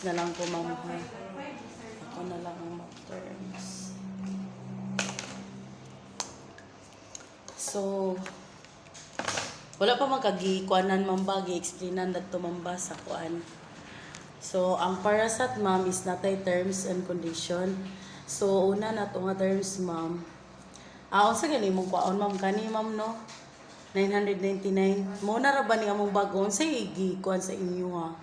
terms na lang po, ma'am. Ha? Ako na lang ang mag-terms. So, wala pa magkagikuanan, ma'am ba? Gi-explainan na ito, ma'am ba, sa kuan. So, ang parasat, ma'am, is natay terms and condition. So, una na ito nga terms, ma'am. Unsa gani mong kuaon, ma'am? Kani, ma'am, no? 999. Muna ra ba ni among bagon sa gikuan sa inyo, ha?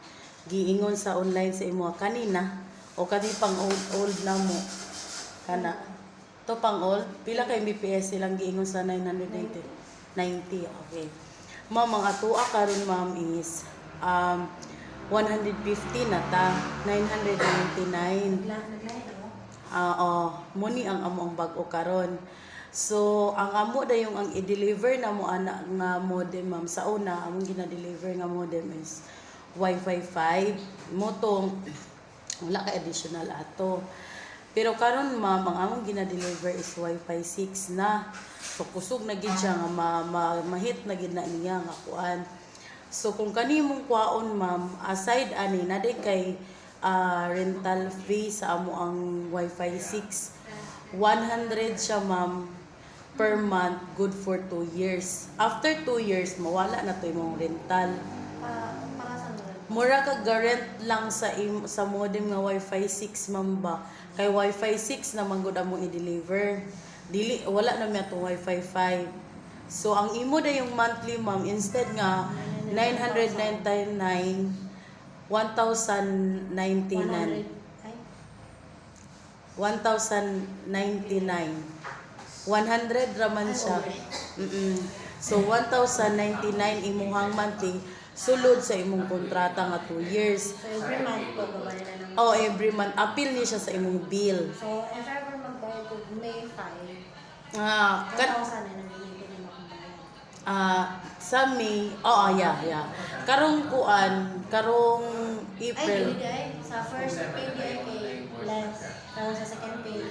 Giingon sa online sa imo kanina o kani pang old na mo kana to pang old pila ka Mbps silang giingon sa 990 okay ma'am ang atoa karon ma'am is 150 na ta 999 muni ang among bag-o karon. So ang amo da yung ang i-deliver na mo ana nga modem, ma'am, sa una among gina-deliver nga modem is Wi-Fi 5 mo tong wala ka additional ato. Pero karon, ma'am, ang among gina-deliver is Wi-Fi 6 na. So kusog na gid siya nga mahit na gid na niya nga kuan. So kung kanimong kwaon, ma'am, aside ani na day kay rental fee sa amo ang Wi-Fi 6 100 siya, ma'am, per month, good for 2 years. After 2 years mawala na to imong rental. Mura ka garant lang sa modem nga Wi-Fi 6, ma'am ba. Kay Wi-Fi 6 na man gud amo i-deliver. Dili wala na mi atong Wi-Fi 5. So ang imo da yung monthly, ma'am, instead nga 999 1,099 100 raman siya. So 1,099 imuhang monthly sulod sa imong kontrata nga 2 years. So every month po babayaran na ng Every month appeal ni siya sa imong bill. So if ever magbayad ko May 5, 1,000 na nangyayin ko na makumbayad. Sa May, yeah. Karong kuan, karong April. Ay, sa first pay kay less. Tapos sa second pay.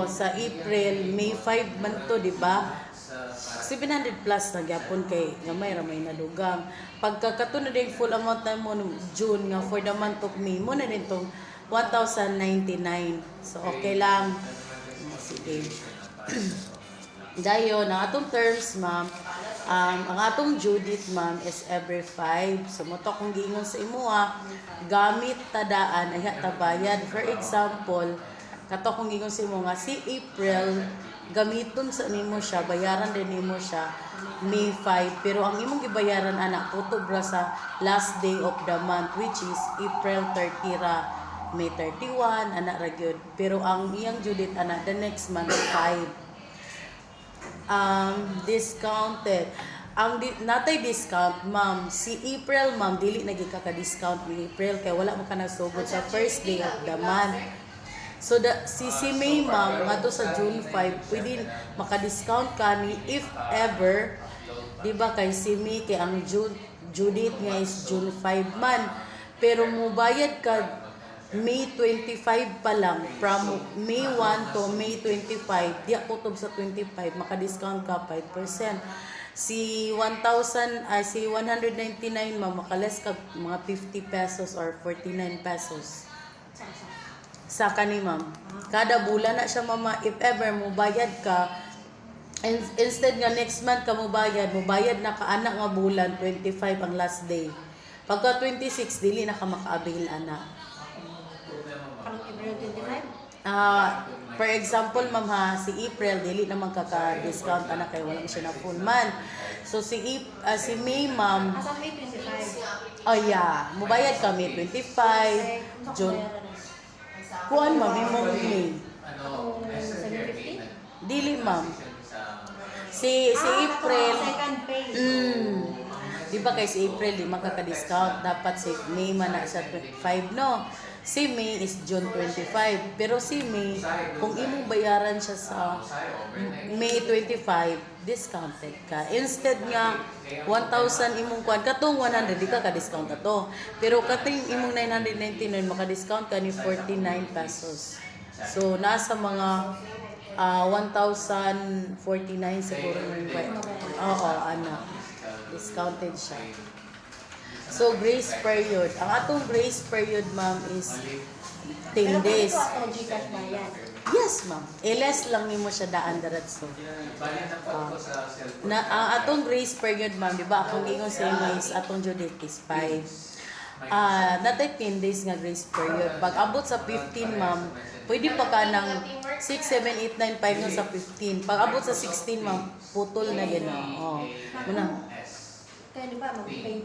Sa April, May 5 man to, di ba? 700 plus na gyapon kay gamay ra may nadugang. Pagkakato na din full amount na mo June nga for the month of May mo na din tong 1,099. So okay lang. Sige. Dayon ang atong terms, ma'am, ang atong due date, ma'am, is every 5. So mo to kung giingon sa imo gamit tadaan ay tabayad. For example, kato kung giingon sa imo nga si April gamiton sa nimo siya, bayaran din nimo siya May 5, pero ang imong gibayaran anak kutubra sa last day of the month, which is April 30 ra, May 31 anak ra gyud, pero ang iyang due date anak the next month 5. Discounted ang natay discount, ma'am, si April, ma'am, dili naging kaka-discount ni April kay wala mo ka nasugod sa first day of the month. So si May, ma'am, nga to sa June 5, pwede maka-discount ka ni if ever, di ba, kay si May, kay ang due date nga is June 5 man. Pero mo bayad ka May 25 pa lang, from May 1 to May 25, di ako tob sa 25, maka-discount ka 5%. Si 199, ma'am, maka-less ka mga 50 pesos or 49 pesos. Sa kani, ma'am. Kada bulan na siya, mama, if ever mo bayad ka, instead nga next month ka mo bayad na kaanak nga bulan, 25 ang last day. Pagka 26, dili na ka maka-avail, anak. Pang April 25? For example, ma'am, si April, dili naman kaka-discount, anak, kaya walang siya na full month. So, si May, ma'am, Asa May 25? yeah, mo bayad ka May 25, June. Kuan, ma'am, imong May. 750? Dili, ma'am. Si April. Second pay. Di ba kay si April, di makaka-discount. Dapat si May man na sa 25, no? Si May is June 25. Pero si May, kung imong bayaran siya sa May 25, discounted ka. Instead nga, 1,000 imong kuan, katong 100, di ka ka-discount ato. Pero katong imong 999, maka-discount ka ni 49 pesos. So, nasa mga 1,049 siguro yung anak. Discounted siya. So grace period. Ang atong grace period, ma'am, is 10 Pero days. ito ako Gcash bayad. Yes, ma'am. Less lang nimo siya daan diretso. Na ang atong grace period, ma'am, di ba? Akong ingon sa inyo is atong due date is 5. Natay 10 days nga grace period. Pag abot sa 15, ma'am, pwede pa ka ng 6, 7, 8, 9, 5 no sa 15. Pag abot sa 16, ma'am, putol na yun. Oh. Muna. Kaya di ba, mag-pay.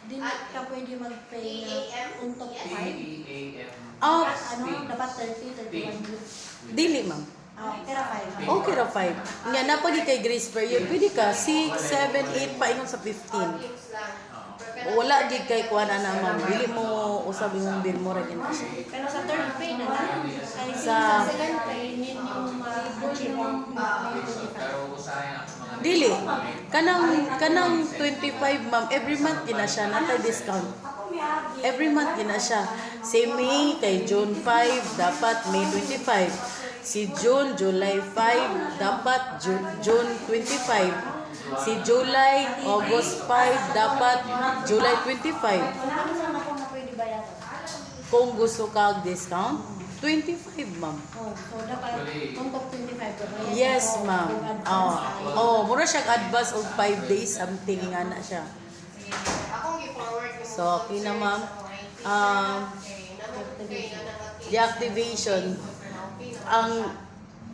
Di na ka pwede mag-pay na untok 5. Oh, Ano, dapat 30, 31 weeks. dili, ma'am. Pero 5. Okay ra 5. Nga na pag kay grace period, pwede ka 6, 7, 8 pa ingon sa 15. Wala gid kay kuan na ma'am. Dili mo usab imong bill mo ra gid na siya. Pero sa third pay na lang. Kaya Sa- sa second pay, hindi mo ma-achieve ang 25. Dili. Kanang 25 ma'am, every month gina siya natay discount. Every month gina siya. Si May kay June 5 dapat May 25. Si June, July 5 dapat June 25. Si July, August 5 dapat July 25. Ano lang ako na pwede bayaran? Kung gusto ka discount, 25 ma'am. So dapat untok 25 ko. Yes ma'am. Mura siyang advance og 5 days something nga na siya. So okay na ma'am. Deactivation. Ang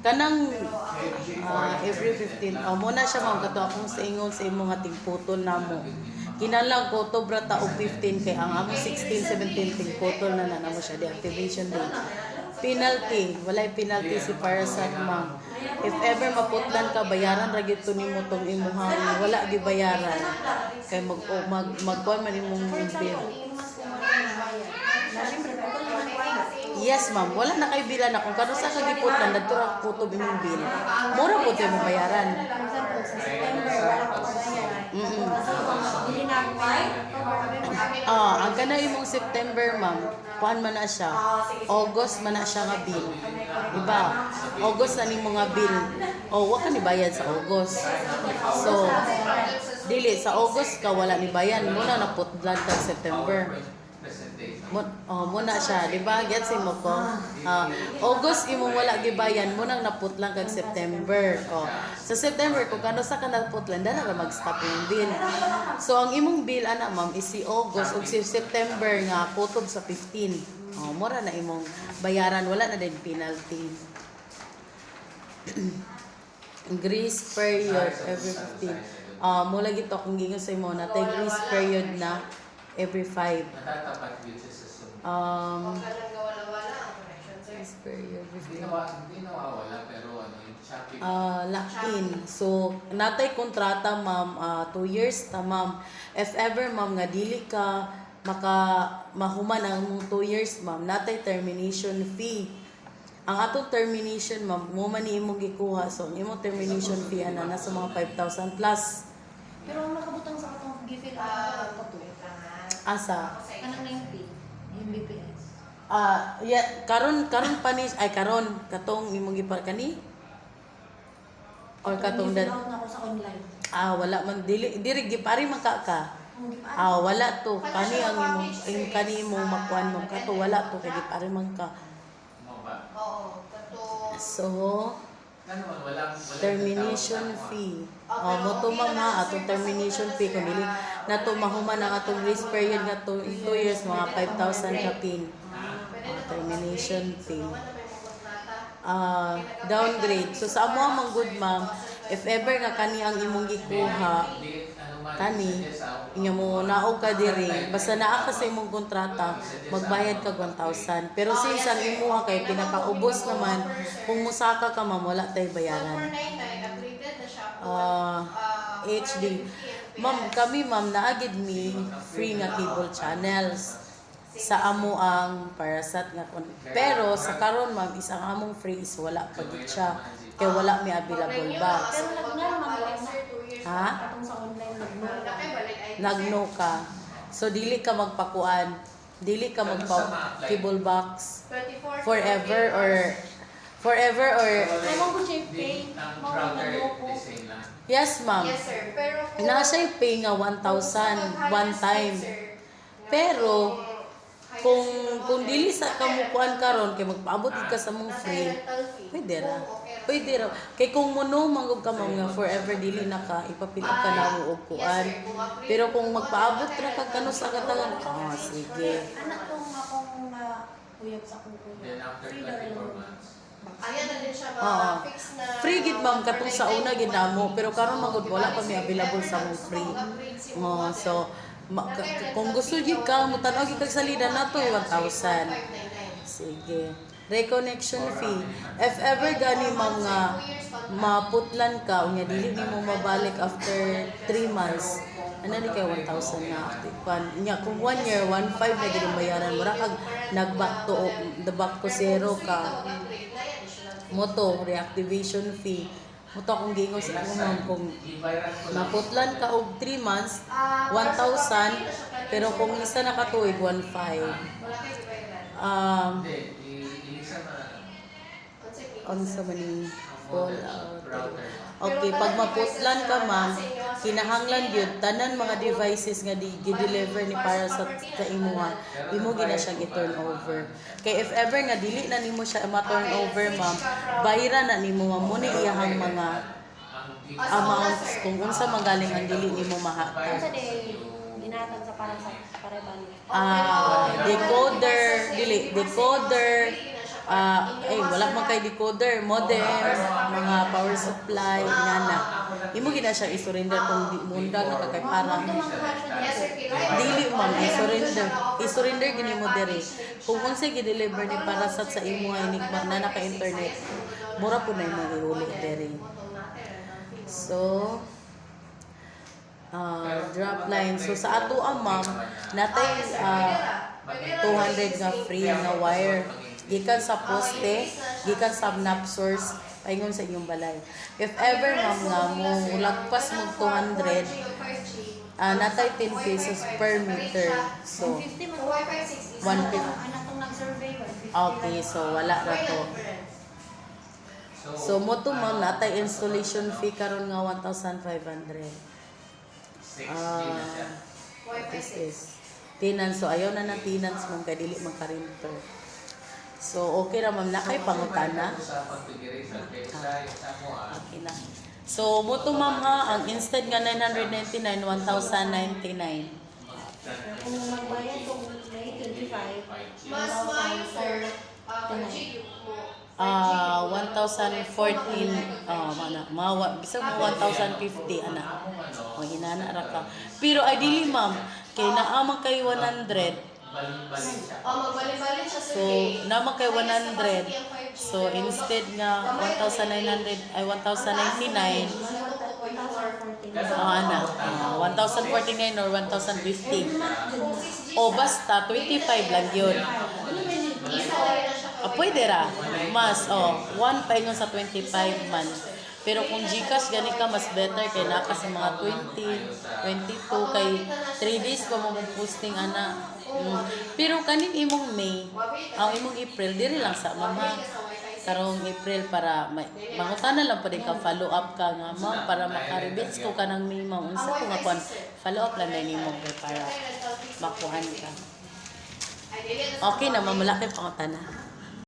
kanang every 15 muna siya ma'am kato akong sa ingon sa imong ating putol namo. Kinalang ko to brata og 15 kay ang amo 16, 17 ting putol na namo siya deactivation day. Penalty, walay penalty si Parasat ma'am. If ever maputlan ka bayaran ra gyud to nimo tong imuhang wala gi bayaran kay magkuan man imong bill. Yes ma'am, wala na kay bilan na kung kano sa kagiputlan dadto ra kutob imong bill. Mura po tayo bayaran. For example, sa September, wala ko bayaran. Hindi na ako Ang kana imong September ma'am, kuan man na siya. August man na siya nga bill. Diba? August na nimo nga bill. Wa ka ni bayad sa August. So, dili sa August ka wala ni bayan, muna na putlan kag September. Muna siya, di ba? Gets mo ko? August imo wala gibayan mo nang naputlang kag September. Sa September kung kano sa ka naputlan dara ra mag-stop yung bill. So ang imong bill ana ma'am is si August ug si September nga kutob sa 15. Mura na imong bayaran, wala na din penalty. Grace period every 15. Mula gito kung gingon sa imo natay grace period na every 5. Grace period. Hindi nawawala pero yung Shopee. Lock-in. So, natay kontrata, ma'am, 2 years ta, ma'am. If ever, ma'am, nga dili ka mahuman ang 2 years, ma'am, natay termination fee. Ang atong termination, ma'am, mo man ni imong gikuha. So, ang imong termination fee ana nasa mga 5,000 plus. Pero ang nakabutang sa katong gifil ako to. Asa? Anong na yung pay? Yung BPS. Karon pa ni karon katong imong gipar kani or katong Gifil dan out na ako sa online. wala man diri gipari man ka. Ang gipaan. Wala to kani ang imong kani imong makuan mo kato wala to kay gipari man ka. So termination fee. Mo to ma'am ha atong termination fee kung dili na to mahuman ang atong grace period nga 2 years mga 5,000 ka pin. Termination fee. Downgrade. So sa amo ang good ma'am, if ever nga kani ang imong gikuha kani inya mo naog ka diri basta naa ka sa imong kontrata magbayad ka 1,000 pero since ang imuha kay pinakaubos naman kung musaka ka ma'am wala tay bayaran. HD ma'am kami ma'am naagid mi free nga cable channels sa amo ang Parasat nga pero sa karon ma'am is ang among free is wala pa gid siya kay wala mi available box. Pero nagnaman ako Ha? atong sa online nagnaman. Nagno ka. So dili ka magpakuan, dili ka magpa cable box forever or Forever or Ay, mo ko siya pay. Ang Mo router, ko. the same lang. yes ma'am. Yes, sir. Pero kung... Na siya pay nga 1,000 one time. Pero kung dili sa kamukuan karon kay magpaabot gid ka sa mong free, pwede ra. Pwede ra. Kay kung mono manggod ka mga forever dili na ka ipapilap ka na mo og kuan. Pero kung magpaabot ra kag kano sa katangan, sige. Anak tong akong uyab sa akong Then kuya. after Free na rin 24 months. Ayan na din siya Oo. fix na... Free gid ma'am katong sa una gid namo, pero karon magud wala pa mi available sa mong free. So kung gusto gid ka mo tan-aw gid kag salida nato 1,000. Sige. Reconnection fee. If ever gani ma'am nga maputlan ka unya dili nimo mabalik after 3 months. Ano ni kay 1,000 na active pan. Nya kung 1 year 1,500 na gid ang bayaran mo ra kag back to zero ka. Moto reactivation fee. Moto akong giingon sa ako ma'am kung naputlan ka og 3 months 1,000 pero kung isa na ka tuig 1,500. Hindi, ilisa na Unsa man ni fall out. router. Okay, pag maputlan ka ma'am, kinahanglan gyud tanan mga devices nga gi-deliver ni para sa imuha. Imo gina siya gi-turn over. Kay if ever nga dili na nimo siya ma-turn over ma'am, bayra na nimo ma'am mo ni iyahang mga amounts kung unsa magaling ang dili nimo Ano mahatag. sa day ginatag sa parang sa pareban. Decoder, decoder, wala man kay decoder, modem, mga power supply, ngana. Imo gina siya i-surrender kung di munda nga kay parang dili ma'am i-surrender. I-surrender gini mo diri. Kung unsa gi-deliver ni para sa imo nga enigma na naka-internet, mura po na imong iuli diri. So, drop line. So sa ato ma'am, natay 200 nga free nga wire. Gikan sa poste, gikan sa NAP source, paingon sa inyong balay. If ever ma'am nga mo lagpas mo 200, natay 10 pesos per meter. So, 150 man. 150. Anak tong nag-survey 150. Okay, so wala ra to. So mo to ma'am, natay installation fee karon nga 1,500. 6G na siya. This is tenants. So ayaw na ng tenants ma'am kay dili magka-renter. So okay ra ma'am, nakay pangutana. Sa configuration, kaya sa mo Okay na. So mo to ma'am ha, ang instead nga 999, 1,099. Kung magbayad kung May 25, Mas maayo, sir. 5G mo. 1,014 bisag mo 1,050 ana. O hinana ra ka. Pero ideally ma'am, kay naamang kay 100. Baling-baling siya. Magbalik-balik siya, sir. So naman kay 100. So instead nga 1,900 ay 1,099. Ana, 1,049 or 1,050. O basta 25 lang yun. Pwede ra. Mas, 1 pa yun sa 25 man. Pero kung Gcash, gani ka, mas better kay naka sa mga 20, 22, kay 3 days pa mo posting, ana. Pero kanin imong May, ang imong April, diri lang sa mama. Karong April para mangutana lang pa din ka, follow up ka nga, ma'am, para makarebits ko ka ng May, ma'am. Unsa ko nga kuan, follow up lang na nimo para makuhan ka. Okay na, mamalaki pangutana.